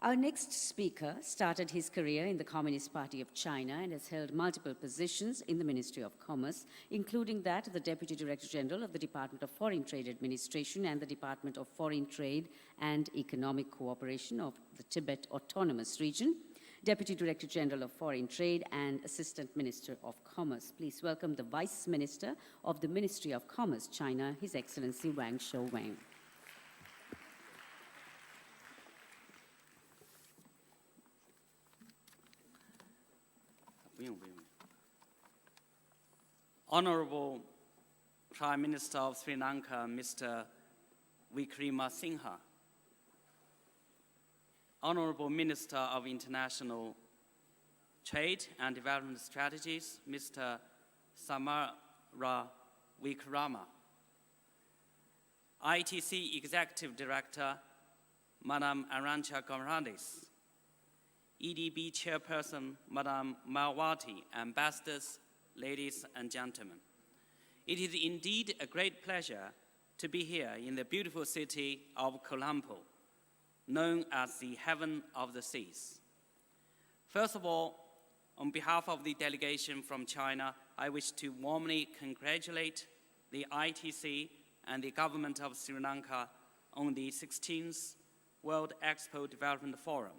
Our next speaker started his career in the Communist Party of China and has held multiple positions in the Ministry of Commerce, including that of the Deputy Director General of the Department of Foreign Trade Administration and the Department of Foreign Trade and Economic Cooperation of the Tibet Autonomous Region, Deputy Director General of Foreign Trade and Assistant Minister of Commerce. Please welcome the Vice Minister of the Ministry of Commerce, China, His Excellency Wang Shouwen. Honorable Prime Minister of Sri Lanka, Mr. Wickremesinghe, Honorable Minister of International Trade and Development Strategies, Mr. Samara Wickrama, ITC Executive Director, Madam Arantxa Gonzalez, EDB Chairperson, Madam Mayawati, Ambassadors, ladies and gentlemen. It is indeed a great pleasure to be here in the beautiful city of Colombo, known as the Heaven of the Seas. First of all, on behalf of the delegation from China, I wish to warmly congratulate the ITC and the government of Sri Lanka on the 16th World Expo Development Forum.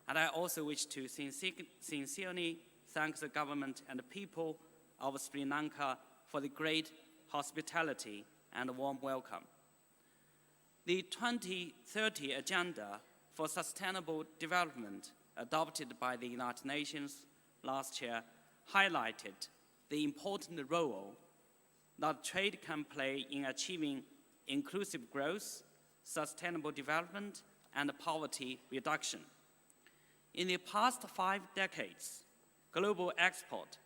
And I also wish to sincerely thank the government and the people of Sri Lanka for the great hospitality and warm welcome. The 2030 Agenda for Sustainable Development adopted by the United Nations last year highlighted the important role that trade can play in achieving inclusive growth, sustainable development, and poverty reduction. In the past 5 decades, global export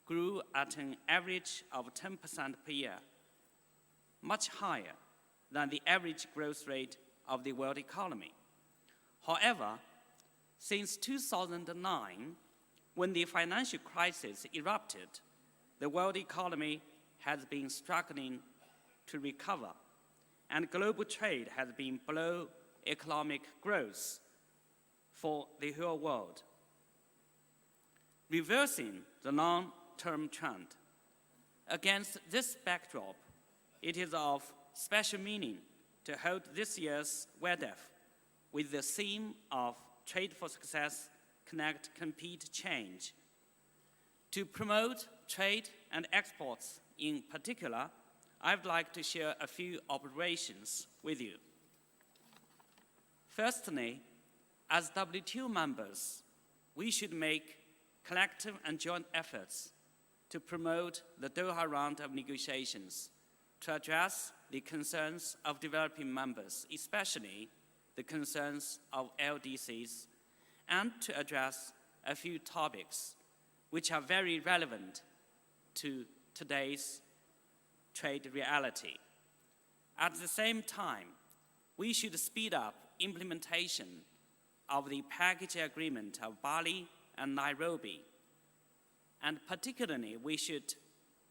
grew at an average of 10% per year, much higher than the average growth rate of the world economy. However, since 2009, when the financial crisis erupted, the world economy has been struggling to recover, and global trade has been below economic growth for the whole world. Reversing the long-term trend. Against this backdrop, it is of special meaning to hold this year's WEDEF with the theme of Trade for Success, Connect, Compete, Change. To promote trade and exports in particular, I'd like to share a few observations with you. Firstly, as WTO members, we should make collective and joint efforts to promote the Doha round of negotiations to address the concerns of developing members, especially the concerns of LDCs, and to address a few topics which are very relevant to today's trade reality. At the same time, we should speed up implementation of the package agreement of Bali and Nairobi. And particularly, we should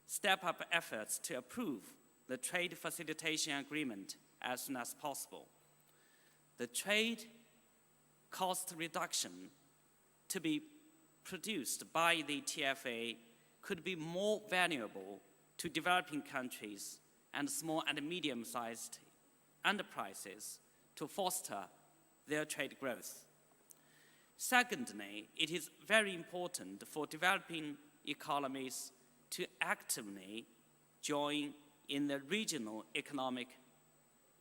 step up efforts to approve the trade facilitation agreement as soon as possible. The trade cost reduction to be produced by the TFA could be more valuable to developing countries and small and medium-sized enterprises to foster their trade growth. Secondly, it is very important for developing economies to actively join in the regional economic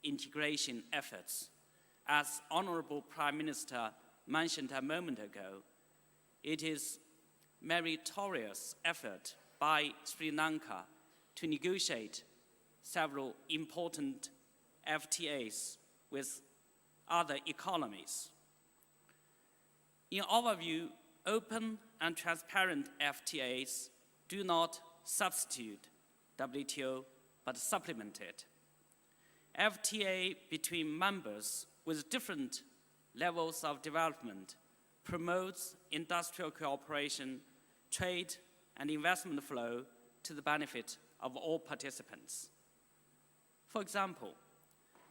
integration efforts. As Honorable Prime Minister mentioned a moment ago, it is meritorious effort by Sri Lanka to negotiate several important FTAs with other economies. In our view, open and transparent FTAs do not substitute WTO, but supplement it. FTA between members with different levels of development promotes industrial cooperation, trade, and investment flow to the benefit of all participants. For example,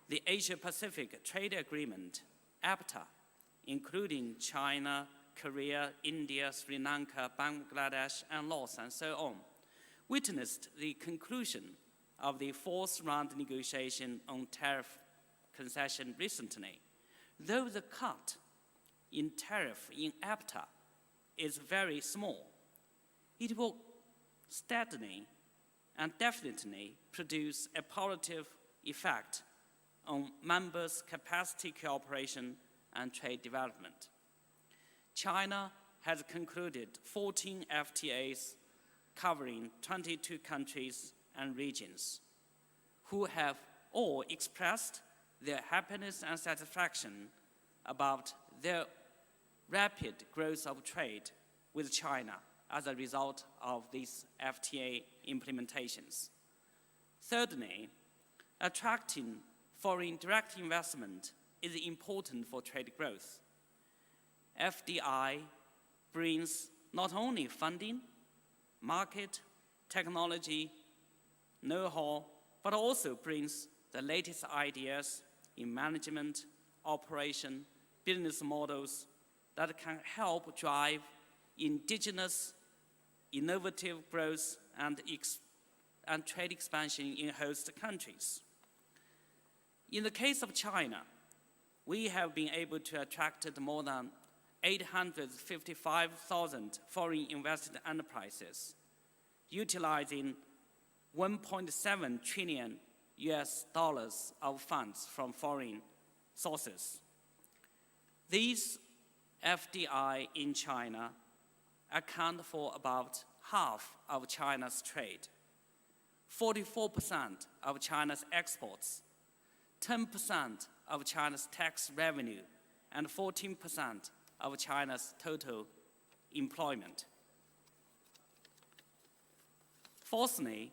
the Asia-Pacific Trade Agreement, APTA, including China, Korea, India, Sri Lanka, Bangladesh, and Laos, and so on, witnessed the conclusion of the fourth round negotiation on tariff concession recently. Though the cut in tariff in EFTA is very small, it will steadily and definitely produce a positive effect on members' capacity cooperation and trade development. China has concluded 14 FTAs covering 22 countries and regions, who have all expressed their happiness and satisfaction about their rapid growth of trade with China as a result of these FTA implementations. Thirdly, attracting foreign direct investment is important for trade growth. FDI brings not only funding, market, technology, know-how, but also brings the latest ideas in management, operation, business models that can help drive indigenous, innovative growth and trade expansion in host countries. In the case of China, we have been able to attract more than 855,000 foreign invested enterprises, utilizing $1.7 trillion of funds from foreign sources. These FDI in China account for about half of China's trade, 44% of China's exports, 10% of China's tax revenue, and 14% of China's total employment. Fourthly,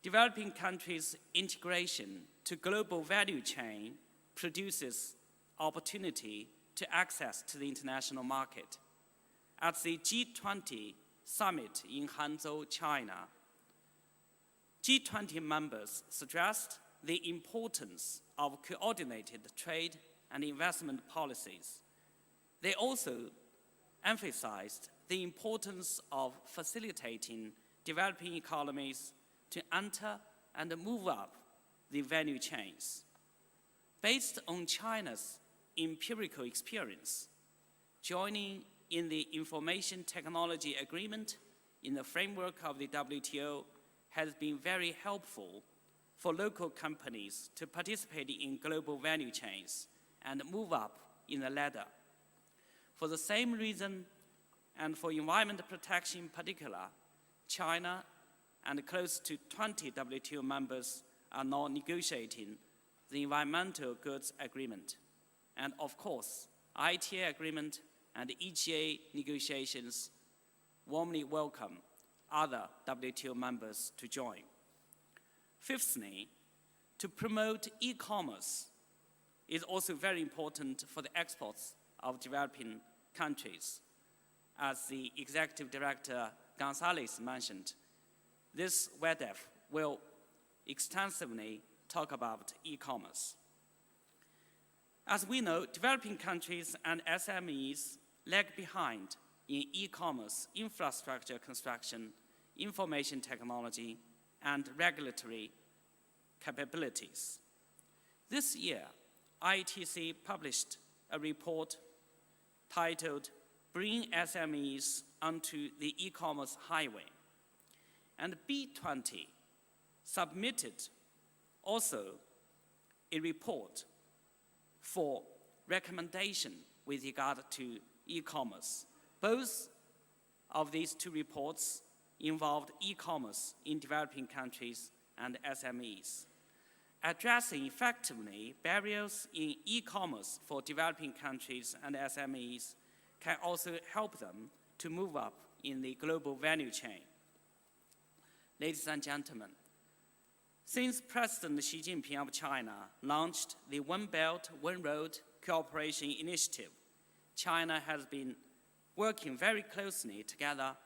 developing countries' integration to global value chain produces opportunity to access to the international market. At the G20 summit in Hangzhou, China, G20 members stressed the importance of coordinated trade and investment policies. They also emphasized the importance of facilitating developing economies to enter and move up the value chains. Based on China's empirical experience, joining in the Information Technology Agreement in the framework of the WTO has been very helpful for local companies to participate in global value chains and move up in the ladder. For the same reason, and for environment protection in particular, China and close to 20 WTO members are now negotiating the Environmental Goods Agreement. And of course, ITA agreement and EGA negotiations warmly welcome other WTO members to join. Fifthly, to promote e-commerce is also very important for the exports of developing countries. As the Executive Director Gonzalez mentioned, this WEDEF will extensively talk about e-commerce. As we know, developing countries and SMEs lag behind in e-commerce infrastructure construction, information technology, and regulatory capabilities. This year, ITC published a report titled Bring SMEs onto the E-commerce Highway. And B20 submitted also a report for recommendation with regard to e-commerce. Both of these two reports involved e-commerce in developing countries and SMEs. Addressing effectively barriers in e-commerce for developing countries and SMEs can also help them to move up in the global value chain. Ladies and gentlemen, since President Xi Jinping of China launched the One Belt, One Road Cooperation Initiative, China has been working very closely together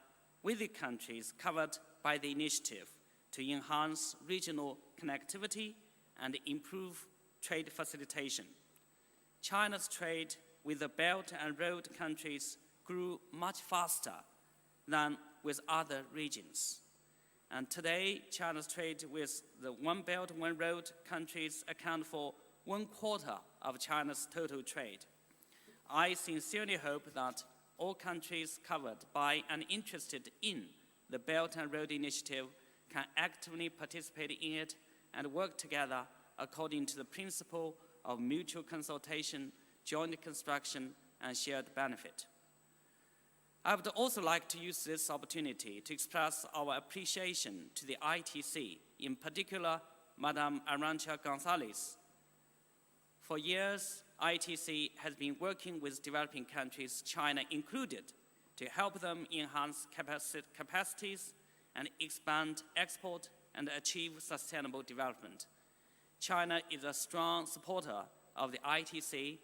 with the countries covered by the initiative to enhance regional connectivity and improve trade facilitation. China's trade with the Belt and Road countries grew much faster than with other regions. And today, China's trade with the One Belt, One Road countries account for 1/4 of China's total trade. I sincerely hope that all countries covered by and interested in the Belt and Road Initiative can actively participate in it and work together according to the principle of mutual consultation, joint construction, and shared benefit. I would also like to use this opportunity to express our appreciation to the ITC, in particular, Madame Arantxa González. For years, ITC has been working with developing countries, China included, to help them enhance capacities and expand export and achieve sustainable development. China is a strong supporter of the ITC,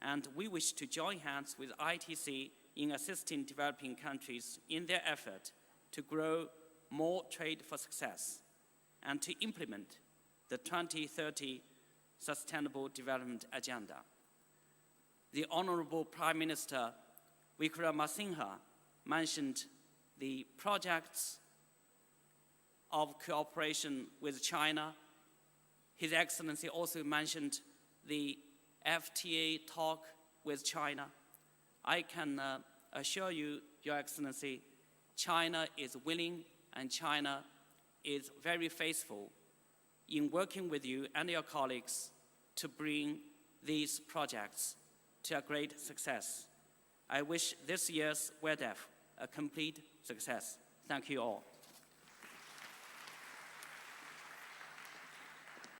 and we wish to join hands with ITC in assisting developing countries in their effort to grow more trade for success and to implement the 2030 Sustainable Development Agenda. The Honorable Prime Minister Wickramasinghe mentioned the projects of cooperation with China. His Excellency also mentioned the FTA talk with China. I can assure you, Your Excellency, China is willing and China is very faithful in working with you and your colleagues to bring these projects to a great success. I wish this year's WEDEF a complete success. Thank you all.